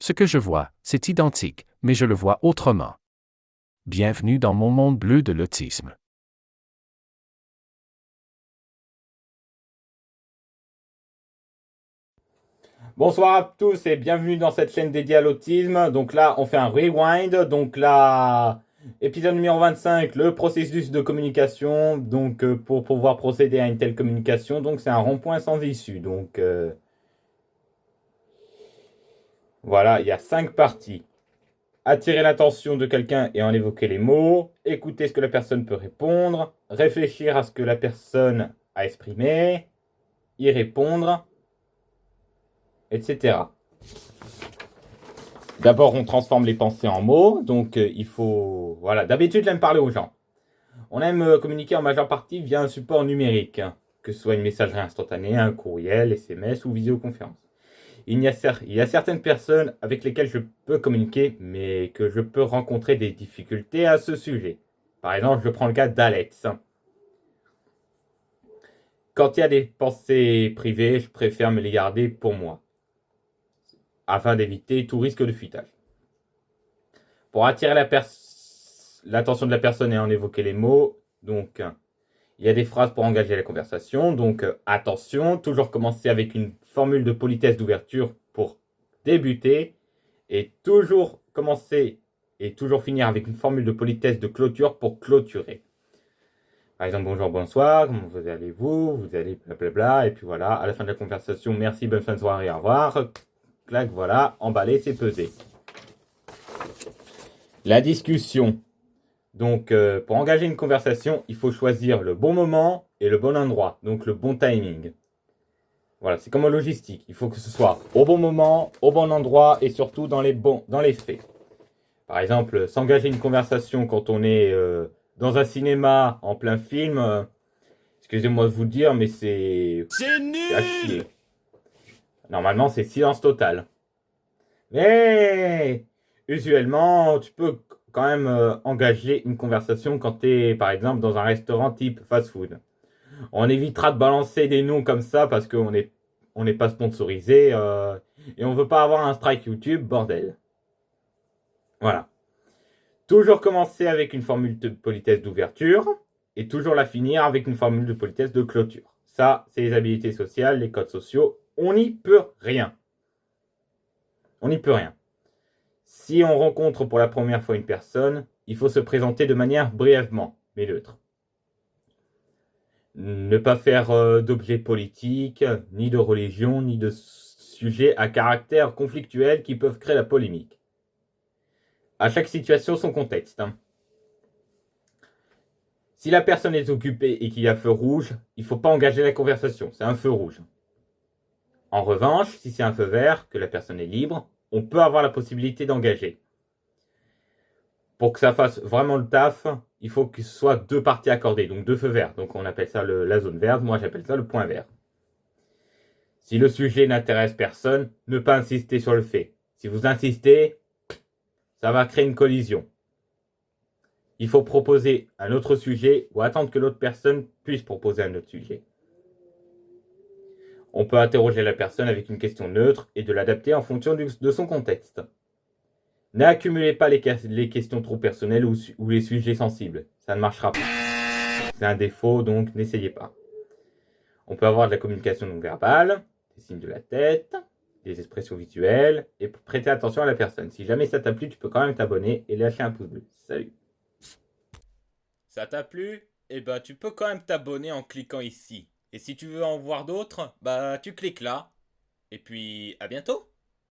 Ce que je vois, c'est identique, mais je le vois autrement. Bienvenue dans mon monde bleu de l'autisme. Bonsoir à tous et bienvenue dans cette chaîne dédiée à l'autisme. Donc là, on fait un rewind. Donc là, épisode numéro 25, le processus de communication. Donc pour pouvoir procéder à une telle communication, donc c'est un rond-point sans issue. Donc voilà, il y a 5 parties. Attirer l'attention de quelqu'un et en évoquer les mots. Écouter ce que la personne peut répondre. Réfléchir à ce que la personne a exprimé. Y répondre, etc. D'abord, on transforme les pensées en mots, donc il faut... Voilà, d'habitude, j'aime parler aux gens. On aime communiquer en majeure partie via un support numérique, hein, que ce soit une messagerie instantanée, un courriel, SMS ou visioconférence. Il y a certaines personnes avec lesquelles je peux communiquer, mais que je peux rencontrer des difficultés à ce sujet. Par exemple, je prends le cas d'Alex. Quand il y a des pensées privées, je préfère me les garder pour moi, afin d'éviter tout risque de fuitage. Pour attirer l'attention de la personne et en évoquer les mots, donc il y a des phrases pour engager la conversation. Donc attention, toujours commencer avec une formule de politesse d'ouverture pour débuter et toujours commencer et toujours finir avec une formule de politesse de clôture pour clôturer. Par exemple, bonjour, bonsoir, comment vous allez-vous? Vous allez blablabla, et puis voilà, à la fin de la conversation, merci, bonne fin de soirée, au revoir. Clac, voilà, emballé, c'est pesé. La discussion. Donc, pour engager une conversation, il faut choisir le bon moment et le bon endroit, donc le bon timing. Voilà, c'est comme en logistique. Il faut que ce soit au bon moment, au bon endroit et surtout dans les faits. Par exemple, s'engager une conversation quand on est dans un cinéma en plein film, excusez-moi de vous le dire, mais c'est à chier. Normalement, c'est silence total. Mais usuellement, tu peux quand même engager une conversation quand tu es, par exemple, dans un restaurant type fast-food. On évitera de balancer des noms comme ça parce on n'est pas sponsorisé et on veut pas avoir un strike YouTube, bordel. Voilà. Toujours commencer avec une formule de politesse d'ouverture et toujours la finir avec une formule de politesse de clôture. Ça, c'est les habilités sociales, les codes sociaux. On n'y peut rien. On n'y peut rien. Si on rencontre pour la première fois une personne, il faut se présenter de manière brièvement, mais neutre. Ne pas faire d'objets politiques, ni de religion, ni de sujets à caractère conflictuel qui peuvent créer la polémique. À chaque situation, son contexte. Hein. Si la personne est occupée et qu'il y a feu rouge, il ne faut pas engager la conversation, c'est un feu rouge. En revanche, si c'est un feu vert, que la personne est libre, on peut avoir la possibilité d'engager. Pour que ça fasse vraiment le taf, il faut que ce soit deux parties accordées, donc deux feux verts. Donc on appelle ça la zone verte, moi j'appelle ça le point vert. Si le sujet n'intéresse personne, ne pas insister sur le fait. Si vous insistez, ça va créer une collision. Il faut proposer un autre sujet ou attendre que l'autre personne puisse proposer un autre sujet. On peut interroger la personne avec une question neutre et de l'adapter en fonction de son contexte. N'accumulez pas les questions trop personnelles ou les sujets sensibles. Ça ne marchera pas. C'est un défaut, donc n'essayez pas. On peut avoir de la communication non verbale, des signes de la tête, des expressions visuelles, et prêter attention à la personne. Si jamais ça t'a plu, tu peux quand même t'abonner et lâcher un pouce bleu. Salut. Ça t'a plu? Eh ben, tu peux quand même t'abonner en cliquant ici. Et si tu veux en voir d'autres, bah tu cliques là. Et puis, à bientôt.